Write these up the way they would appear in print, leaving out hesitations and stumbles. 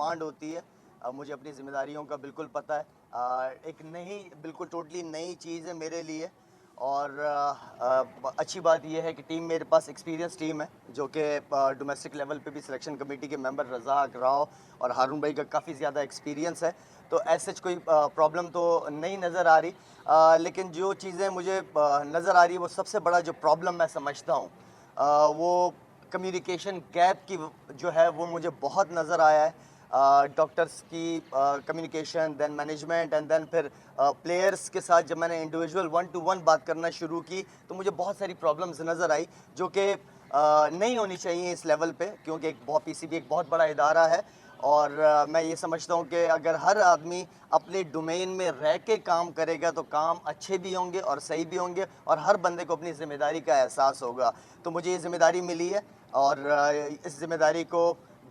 Command होती है। मुझे अपनी ज़िम्मेदारियों का बिल्कुल पता है। एक नई बिल्कुल टोटली नई चीज़ है मेरे लिए और अच्छी बात यह है कि टीम मेरे पास एक्सपीरियंस टीम है जो कि डोमेस्टिक लेवल पे भी सिलेक्शन कमेटी के मेंबर रज़ाक राव और हारून भाई का काफ़ी ज़्यादा एक्सपीरियंस है। तो ऐसे कोई प्रॉब्लम तो नहीं नज़र आ रही, लेकिन जो चीज़ें मुझे नज़र आ रही है वो सबसे बड़ा जो प्रॉब्लम मैं समझता हूँ वो कम्युनिकेशन गैप की जो है वो मुझे बहुत नज़र आया है। डॉक्टर्स की communication, then management and then फिर प्लेयर्स के साथ जब मैंने इंडिविजुअल 1 टू 1 बात करना शुरू की तो मुझे बहुत सारी प्रॉब्लम्स नज़र आई जो कि नहीं होनी चाहिए इस लेवल पे, क्योंकि एक बहुत पीसीबी एक बहुत बड़ा इदारा है और मैं ये समझता हूँ कि अगर हर आदमी अपने डोमेन में रह के काम करेगा तो काम अच्छे भी होंगे और सही भी होंगे और हर बंदे को अपनी ज़िम्मेदारी का एहसास होगा। तो मुझे ये ज़िम्मेदारी मिली है और इस ज़िम्मेदारी को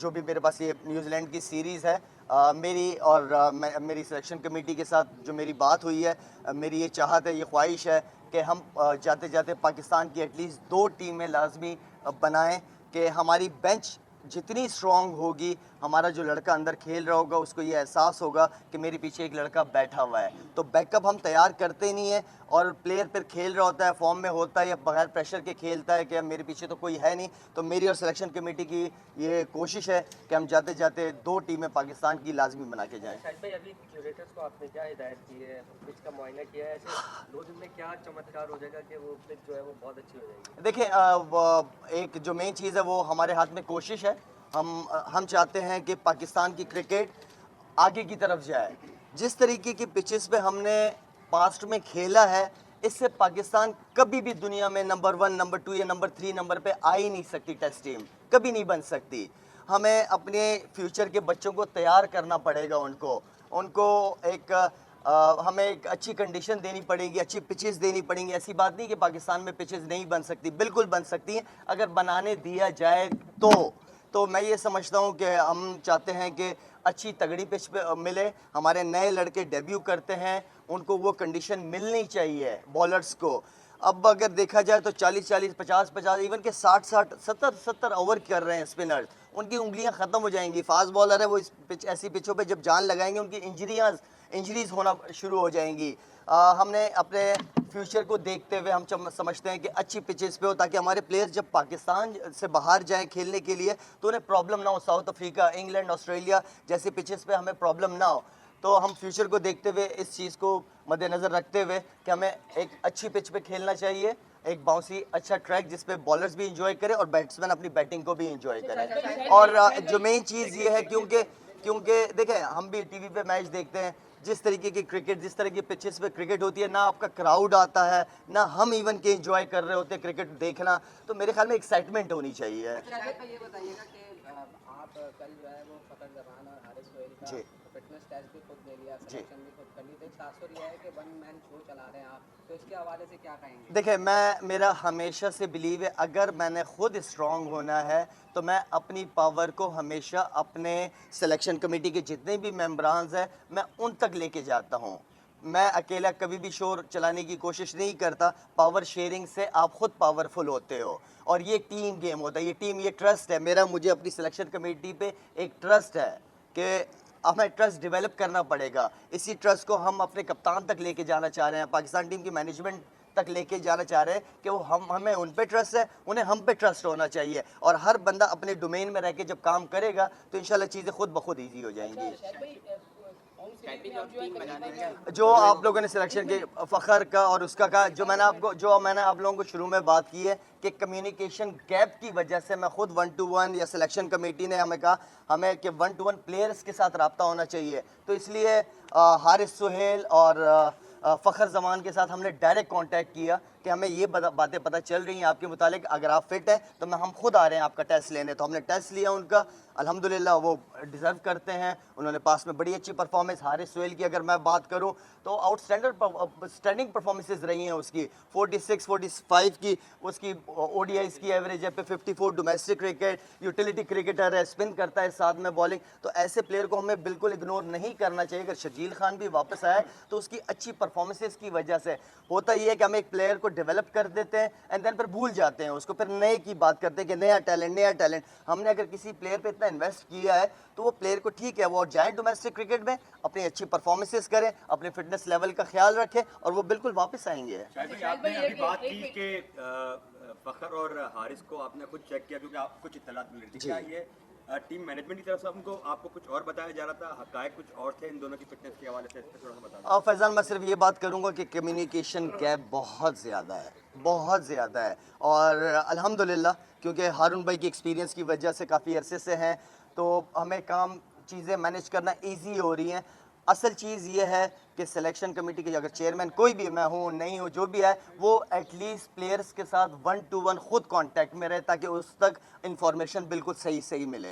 जो भी मेरे पास ये न्यूजीलैंड की सीरीज़ है मेरी और मेरी सिलेक्शन कमेटी के साथ जो मेरी बात हुई है, मेरी ये चाहत है, ये ख्वाहिश है कि हम जाते जाते पाकिस्तान की एटलीस्ट 2 टीमें लाजमी बनाएं कि हमारी बेंच जितनी स्ट्रॉन्ग होगी, हमारा जो लड़का अंदर खेल रहा होगा उसको ये एहसास होगा कि मेरे पीछे एक लड़का बैठा हुआ है। तो बैकअप हम तैयार करते ही नहीं है और प्लेयर फिर खेल रहा होता है, फॉर्म में होता है या बगैर प्रेशर के खेलता है कि अब मेरे पीछे तो कोई है नहीं। तो मेरी और सिलेक्शन कमेटी की ये कोशिश है कि हम जाते जाते 2 टीमें पाकिस्तान की लाजमी बना के जाएँ। शाहिद भाई, अभी क्यूरेटर्स को आपने क्या हिदायत की है? पिच का मुआयना किया है? ऐसे 2 दिन में क्या चमत्कार हो जाएगा कि वो पिच जो है वो बहुत अच्छी हो जाएगी? देखिए एक जो मेन चीज़ है वो हमारे हाथ में कोशिश है। हम चाहते हैं कि पाकिस्तान की क्रिकेट आगे की तरफ जाए। जिस तरीके की पिचेस पे हमने पास्ट में खेला है, इससे पाकिस्तान कभी भी दुनिया में नंबर 1, नंबर 2 या नंबर 3 नंबर पे आ ही नहीं सकती। टेस्ट टीम कभी नहीं बन सकती। हमें अपने फ्यूचर के बच्चों को तैयार करना पड़ेगा। उनको उनको एक हमें एक अच्छी कंडीशन देनी पड़ेगी, अच्छी पिचेस देनी पड़ेंगी। ऐसी बात नहीं कि पाकिस्तान में पिचेस नहीं बन सकती, बिल्कुल बन सकती हैं अगर बनाने दिया जाए तो मैं ये समझता हूँ कि हम चाहते हैं कि अच्छी तगड़ी पिच पे मिले। हमारे नए लड़के डेब्यू करते हैं, उनको वो कंडीशन मिलनी चाहिए बॉलर्स को। अब अगर देखा जाए तो 40-40, 50-50, इवन के 60-60, 70-70 ओवर कर रहे हैं स्पिनर्स, उनकी उंगलियां ख़त्म हो जाएंगी। फास्ट बॉलर है वो, इस पिच ऐसी पिचों पे जब जान लगाएंगे उनकी इंजरीज होना शुरू हो जाएंगी। हमने अपने फ्यूचर को देखते हुए हम समझते हैं कि अच्छी पिचेस पे हो ताकि हमारे प्लेयर्स जब पाकिस्तान से बाहर जाएं खेलने के लिए तो उन्हें प्रॉब्लम ना हो। साउथ अफ्रीका, इंग्लैंड, ऑस्ट्रेलिया जैसे पिचेस पे हमें प्रॉब्लम ना हो। तो हम फ्यूचर को देखते हुए इस चीज़ को मद्देनज़र रखते हुए कि हमें एक अच्छी पिच पे खेलना चाहिए, एक बाउंसी अच्छा ट्रैक जिस पे बॉलर्स भी इंजॉय करें और बैट्समैन अपनी बैटिंग को भी इंजॉय करें। और जो मेन चीज़ ये है, क्योंकि क्योंकि देखें हम भी टीवी पे मैच देखते हैं, जिस तरीके की क्रिकेट, जिस तरह की पिचेस पे क्रिकेट होती है, ना आपका क्राउड आता है, ना हम इवन के एंजॉय कर रहे होते हैं क्रिकेट देखना। तो मेरे ख्याल में एक्साइटमेंट होनी चाहिए। अच्छा, ये बताइएगा कि आप कल जो है वो फ़खर जमान और हारिस सोहेल का जी फिटनेस टेस्ट भी खुद ले लिया, जी सिलेक्शन भी खुद कर ली, तो एक तासुर ये है कि वन मैन शो चला रहे हैं आप, तो इसके हवाले से क्या कहेंगे? देखिए, मेरा हमेशा से बिलीव है अगर मैंने खुद स्ट्रांग होना है तो मैं अपनी पावर को हमेशा अपने सिलेक्शन कमेटी के जितने भी मेंबरान्स हैं मैं उन तक लेके जाता हूँ। मैं अकेला कभी भी शोर चलाने की कोशिश नहीं करता। पावर शेयरिंग से आप खुद पावरफुल होते हो और ये टीम गेम होता है, ये टीम, ये ट्रस्ट है मेरा। मुझे अपनी सिलेक्शन कमेटी पे एक ट्रस्ट है कि हमें ट्रस्ट डेवलप करना पड़ेगा। इसी ट्रस्ट को हम अपने कप्तान तक लेके जाना चाह रहे हैं, पाकिस्तान टीम की मैनेजमेंट तक लेके जाना चाह रहे हैं कि वो हमें उन पे ट्रस्ट है, उन्हें हम पे ट्रस्ट होना चाहिए और हर बंदा अपने डोमेन में रह के जब काम करेगा तो इंशाल्लाह चीज़ें खुद ब खुद ईजी हो जाएंगी। जो आप लोगों ने सिलेक्शन के फ़खर का और उसका कहा, जो मैंने आप लोगों को शुरू में बात की है कि कम्युनिकेशन गैप की वजह से मैं खुद 1 टू 1 या सिलेक्शन कमेटी ने हमें कहा हमें कि 1 टू 1 प्लेयर्स के साथ रब्ता होना चाहिए। तो इसलिए हारिस सुहेल और फ़खर जमान के साथ हमने डायरेक्ट कांटेक्ट किया कि हमें ये बातें पता चल रही हैं आपके मुतालिक, अगर आप फिट हैं तो हम खुद आ रहे हैं आपका टेस्ट लेने। तो हमने टेस्ट लिया उनका, अल्हम्दुलिल्लाह वो डिज़र्व करते हैं, उन्होंने पास में बड़ी अच्छी परफॉर्मेंस। हारिस सुहेल की अगर मैं बात करूं तो स्टैंडिंग परफॉर्मेंसेस रही हैं उसकी। 46 45 की उसकी ओडीआईस की एवरेज है पे, 54 डोमेस्टिक क्रिकेट, यूटिलिटी क्रिकेटर है, स्पिन करता है साथ में बॉलिंग। तो ऐसे प्लेयर को हमें बिल्कुल इग्नोर नहीं करना चाहिए। अगर शर्जील खान भी वापस आए तो उसकी अच्छी परफॉर्मेंसेस की वजह से होता ये है कि हम एक प्लेयर को डेवलप कर देते हैं एंड देन फिर भूल जाते हैं उसको, फिर नए की बात करते हैं कि नया टैलेंट। हमने अगर किसी प्लेयर पे इतना इन्वेस्ट किया है तो वो प्लेयर को ठीक है वो जाए डोमेस्टिक क्रिकेट में, अपनी अच्छी परफॉर्मेंसेस करें, अपने फिटनेस लेवल का ख्याल रखें और वो बिल्कुल वापस आएंगे। शायद भाई आपने अभी बात की कि फखर और हारिस को आपने खुद चेक किया क्योंकि आप कुछ इत्तलात मिल रही थी, क्या ये टीम मैनेजमेंट की तरफ से आपको कुछ और बताया जा रहा था, हकायक कुछ और थे इन दोनों की फिटनेस के हवाले से, इस पर थोड़ा सा बता दें। फैज़ान मैं सिर्फ ये बात करूँगा कि कम्युनिकेशन गैप बहुत ज़्यादा है और अल्हम्दुलिल्लाह क्योंकि हारून भाई की एक्सपीरियंस की वजह से काफ़ी अरसे से हैं तो हमें चीज़ें मैनेज करना ईजी हो रही हैं। असल चीज़ ये है कि सिलेक्शन कमेटी के अगर चेयरमैन कोई भी, मैं हूँ नहीं हूँ, जो भी है, वो एटलीस्ट प्लेयर्स के साथ 1-to-1 खुद कांटेक्ट में रहे ताकि उस तक इंफॉर्मेशन बिल्कुल सही मिले।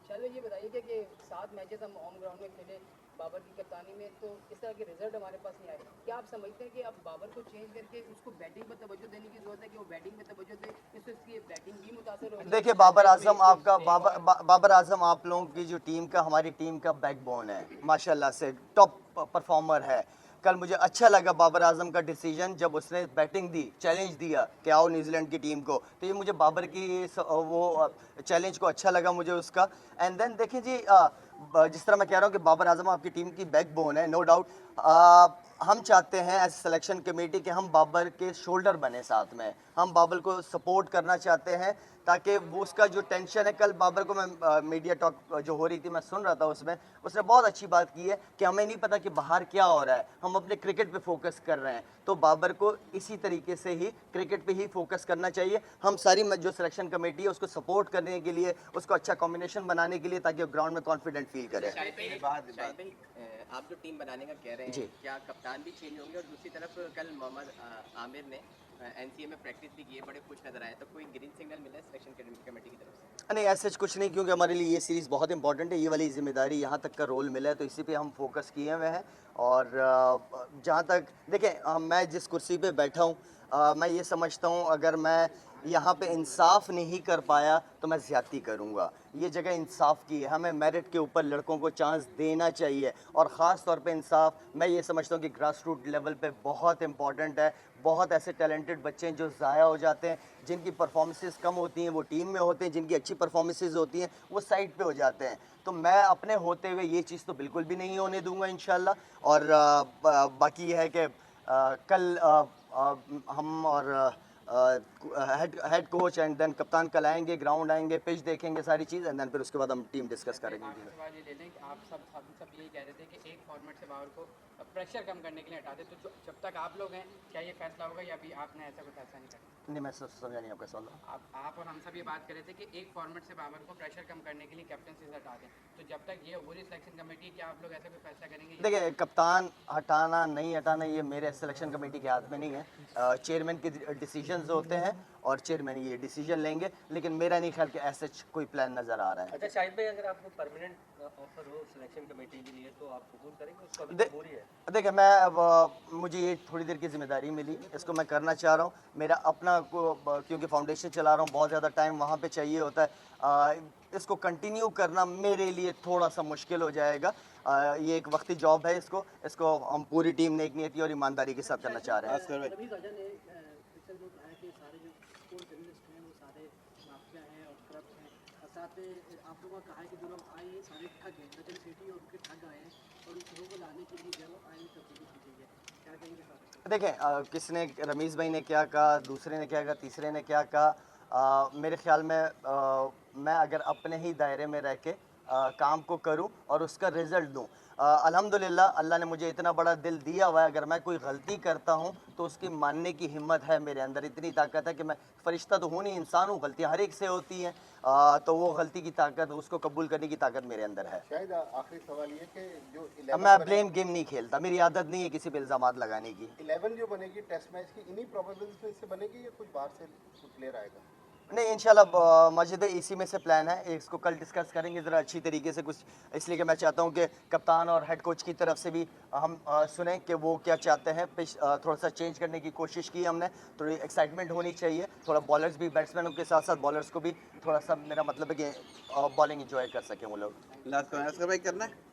चलो ये बताइए कि 7 मैचेस हम होम ग्राउंड में खेले बाबर की कप्तानी में, तो इस तरह के रिजल्ट हमारे पास नहीं आए। क्या आप समझते हैं कि अब बाबर को चेंज करके उसको बैटिंग पर तवज्जो देने की जरूरत है कि वो बैटिंग में तवज्जो दे, इससे उसकी बैटिंग भी मुतासर होगी? देखिए बाबर आजम आप लोगों की जो टीम का, हमारी टीम का बैकबोन है, माशाल्लाह से टॉप परफॉर्मर है। कल मुझे अच्छा लगा बाबर आजम का डिसीजन जब उसने बैटिंग दी, चैलेंज दिया कि आओ न्यूजीलैंड की टीम को, तो ये मुझे बाबर की वो चैलेंज को अच्छा लगा मुझे उसका। एंड देन देखिए जी जिस तरह मैं कह रहा हूँ कि बाबर आजम आपकी टीम की बैकबोन है, नो डाउट। हम चाहते हैं एज सिलेक्शन कमेटी कि हम बाबर के शोल्डर बने, साथ में हम बाबर को सपोर्ट करना चाहते हैं ताकि वो उसका जो टेंशन है, कल बाबर को मैं मीडिया टॉक जो हो रही थी मैं सुन रहा था, उसमें उसने बहुत अच्छी बात की है कि हमें नहीं पता कि बाहर क्या हो रहा है, हम अपने क्रिकेट पे फोकस कर रहे हैं। तो बाबर को इसी तरीके से ही क्रिकेट पे ही फोकस करना चाहिए। हम सारी जो सिलेक्शन कमेटी है उसको सपोर्ट करने के लिए, उसको अच्छा कॉम्बिनेशन बनाने के लिए ताकि वो ग्राउंड में कॉन्फिडेंट फील करे। शाहिद भाई, आप जो टीम बनाने का कह रहे जी। हैं, क्या कप्तान भी चेंज होंगे? और दूसरी तरफ कल मोहम्मद आमिर ने एनसीए में प्रैक्टिस भी की है, बड़े खुश नजर आए, तो कोई ग्रीन सिग्नल मिला है सिलेक्शन कमेटी की तरफ से? नहीं ऐसा कुछ नहीं, क्योंकि हमारे लिए ये सीरीज़ बहुत इंपॉर्टेंट है, ये वाली जिम्मेदारी यहाँ तक का रोल मिला है तो इसी पे हम फोकस किए हुए हैं। और जहाँ तक देखें मैं जिस कुर्सी पे बैठा हूँ मैं ये समझता हूँ अगर मैं यहाँ पे इंसाफ नहीं कर पाया तो मैं ज़्यादती करूँगा। ये जगह इंसाफ की है, हमें मेरिट के ऊपर लड़कों को चांस देना चाहिए और ख़ास तौर पे इंसाफ मैं ये समझता हूँ कि ग्रास रूट लेवल पे बहुत इंपॉर्टेंट है। बहुत ऐसे टैलेंटेड बच्चे हैं जो ज़ाया हो जाते हैं, जिनकी परफॉर्मेंसेस कम होती हैं वो टीम में होते हैं, जिनकी अच्छी परफॉर्मेंसेस होती हैं वो साइड पे हो जाते हैं। तो मैं अपने होते हुए ये चीज़ तो बिल्कुल भी नहीं होने दूंगा इंशाल्लाह। और बाकी ये है कि कल हम और हेड कोच एंड देन कप्तान कल आएंगे, ग्राउंड आएंगे, पिच देखेंगे, सारी चीज़ एंड देन फिर उसके बाद हम टीम डिस्कस करेंगे। आखिरी सवाल ये ले लें कि आप सब यही कह रहे थे कि एक फॉर्मेट से बाबर को प्रेशर कम करने के लिए हटा दे, तो जब तक आप लोग हैं क्या ये फैसला होगा या अभी आपने ऐसा कोई फैसला नहीं करा? नहीं मैं समझा नहीं आपका सवाल। आप और हम सब ये बात कर रहे थे कि एक फॉर्मेट से बाबर को प्रेशर कम करने के लिए कैप्टनसी से हटा दें, तो जब तक ये पूरी सिलेक्शन कमेटी, क्या आप लोग ऐसा कोई फैसला करेंगे? देखिए कप्तान हटाना नहीं हटाना ये मेरे सिलेक्शन कमेटी के हाथ में नहीं है, चेयरमैन के डिसीजंस होते हैं और चेयरमैन ये डिसीजन लेंगे, लेकिन मेरा नहीं ख्याल कि ऐसा कोई प्लान नज़र आ रहा है। अच्छा शाहिद भाई, अगर आपको परमानेंट ऑफर हो सिलेक्शन कमेटी के लिए तो आप कबूल करेंगे? उसको अभी मजबूरी है? देखिए मैं मुझे ये थोड़ी देर की जिम्मेदारी मिली, इसको मैं करना चाह रहा हूँ। मेरा अपना क्योंकि फाउंडेशन चला रहा हूँ, बहुत ज़्यादा टाइम वहाँ पे चाहिए होता है, इसको कंटिन्यू करना मेरे लिए थोड़ा सा मुश्किल हो जाएगा। ये एक वक्ती जॉब है, इसको हम पूरी टीम ने एक नियति और ईमानदारी के साथ करना चाह रहे हैं। रवि राजा ने पिछले जो कहा है कि सारे जो स्पोर्ट जर्नलिस्ट हैं वो सारे माफिया हैं और करप्ट हैं, और साथ में आप लोगों का कहा है कि जो लोग आए हैं सारे ठग हैं, रतन सेठी और उनके ठग आए हैं और उन लोगों को लाने के लिए जो है वो आईनी तब्दीली की गई है, क्या कहेंगे सर? देखें किसने, रमीज़ भाई ने क्या कहा, दूसरे ने क्या कहा, तीसरे ने क्या कहा, मेरे ख्याल में मैं अगर अपने ही दायरे में रह के काम को करूं और उसका रिज़ल्ट दूं, अल्हम्दुलिल्लाह अल्लाह ने मुझे इतना बड़ा दिल दिया हुआ है, अगर मैं कोई गलती करता हूं तो उसकी मानने की हिम्मत है मेरे अंदर, इतनी ताकत है कि मैं फ़रिश्ता तो हूँ नहीं, इंसान हूँ, गलतियाँ हर एक से होती हैं, तो वो गलती की ताकत, उसको कबूल करने की ताकत मेरे अंदर है। शायद आखिरी सवाल ये कि जो मैं ब्लेम गेम नहीं खेलता, मेरी आदत नहीं है किसी पे इल्ज़ामात लगाने की। 11 जो बनेगी टेस्ट मैच की, इन्हीं प्रोबेबल्स में से बनेगी या कुछ बाहर से कुछ प्लेयर आएगा? नहीं इंशाल्लाह मस्जिद इसी में से प्लान है, इसको कल डिस्कस करेंगे ज़रा अच्छी तरीके से कुछ, इसलिए कि मैं चाहता हूँ कि कप्तान और हेड कोच की तरफ से भी हम सुने कि वो क्या चाहते हैं। पिच थोड़ा सा चेंज करने की कोशिश की हमने, थोड़ी एक्साइटमेंट होनी चाहिए, थोड़ा बॉलर्स भी, बैट्समैनों के साथ साथ बॉलर्स को भी थोड़ा सा, मेरा मतलब है कि बॉलिंग इंजॉय कर सकें वो लोग। लास्ट भाई करना है।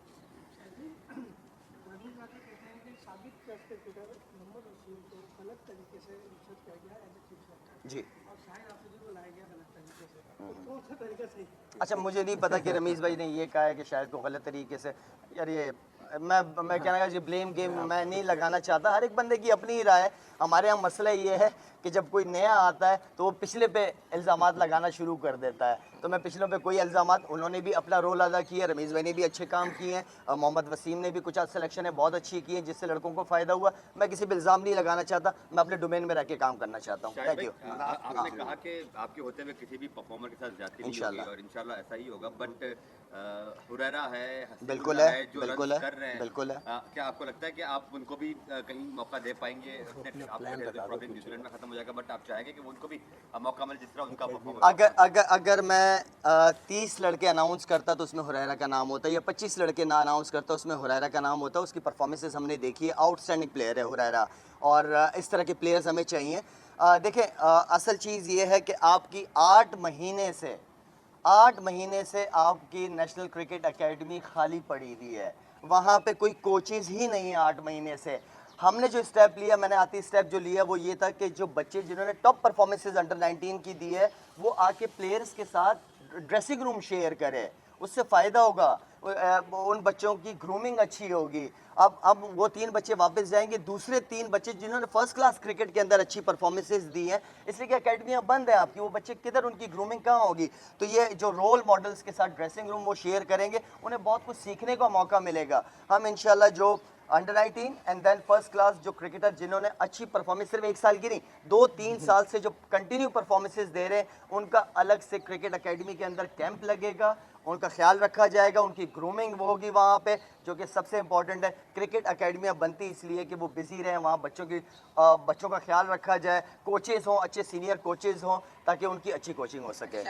अलग तरीके से रिसर्च किया गया एज ए चीफ सेक्रेटरी जी। और शायद आपसे भी बुलाया गया गलत तरीके से, तो कौन सा तरीका सही? अच्छा, मुझे नहीं पता कि रमीज़ भाई ने ये कहा है कि शायद को गलत तरीके से, यार ये मैं कहना है, ये ब्लेम गेम मैं नहीं लगाना चाहता। हर एक बंदे की अपनी ही राय है। हमारे यहाँ मसला ये है कि जब कोई नया आता है तो वो पिछले पे इल्ज़ामात लगाना शुरू कर देता है। तो मैं पिछलों पे कोई इल्ज़ामात, उन्होंने भी अपना रोल अदा किया, रमीज़ भाई ने भी अच्छे काम किए हैं, मोहम्मद वसीम ने भी कुछ सिलेक्शन बहुत अच्छी की है जिससे लड़कों को फ़ायदा हुआ। मैं किसी पे इल्ज़ाम नहीं लगाना चाहता, मैं अपने डोमेन में रह के काम करना चाहता हूँ। शाहिद थैंक भाई, यू। आपने कहा कि आपके होते हुए किसी भी परफॉर्मर के साथ ज्यादती नहीं होगी इंशाल्लाह। और इंशाल्लाह ऐसा ही होगा, बट हुरैरा है, बिल्कुल हसीबुल्लाह है, जो बिल्कुल रन है, कर रहे हैं, बिल्कुल है। क्या आपको लगता है कि आप उनको भी कहीं मौका दे पाएंगे? आपको न्यूजीलैंड में खत्म हो जाएगा, बट आप चाहेंगे कि वो उनको भी मौका मिले जिस तरह उनका परफॉर्मेंस? अगर मैं 30 लड़के अनाउंस करता तो उसमें हुरैरा का नाम होता, या 25 लड़के ना अनाउंस करता उसमें हुरैरा का नाम होता। उसकी परफॉर्मेंसेस हमने देखी है, आउटस्टैंडिंग प्लेयर है हुरैरा, और इस तरह के प्लेयर्स हमें चाहिए। देखें, असल चीज़ ये है कि आपकी 8 महीने से आपकी नेशनल क्रिकेट एकेडमी खाली पड़ी हुई है, वहाँ पे कोई कोचेज़ ही नहीं है 8 महीने से। हमने जो स्टेप लिया, मैंने आती स्टेप जो लिया वो ये था कि जो बच्चे जिन्होंने टॉप परफॉर्मेंसेज अंडर 19 की दी है वो आके प्लेयर्स के साथ ड्रेसिंग रूम शेयर करें, उससे फ़ायदा होगा, उन बच्चों की ग्रूमिंग अच्छी होगी। अब वो 3 बच्चे वापस जाएंगे, दूसरे 3 बच्चे जिन्होंने फर्स्ट क्लास क्रिकेट के अंदर अच्छी परफॉर्मेंसेज दी हैं, इसलिए कि अकेडमियाँ बंद है आपकी, वो बच्चे किधर, उनकी ग्रूमिंग कहाँ होगी? तो ये जो रोल मॉडल्स के साथ ड्रेसिंग रूम वो शेयर करेंगे, उन्हें बहुत कुछ सीखने का मौका मिलेगा। हम इंशाल्लाह जो under 19 and then first class जो क्रिकेटर जिन्होंने अच्छी परफॉर्मेंस सिर्फ 1 साल की नहीं 2-3 साल से जो कंटिन्यू परफॉर्मेंसेज दे रहे हैं, उनका अलग से क्रिकेट एकेडमी के अंदर कैंप लगेगा, उनका ख्याल रखा जाएगा, उनकी ग्रूमिंग वो होगी वहाँ पे, जो कि सबसे इंपॉर्टेंट है। क्रिकेट एकेडमियाँ बनती इसलिए कि वो बिजी रहें, वहाँ बच्चों का ख्याल रखा जाए, कोचेज़ हों, अच्छे सीनियर कोचेज़ हों, ताकि उनकी अच्छी कोचिंग हो सके।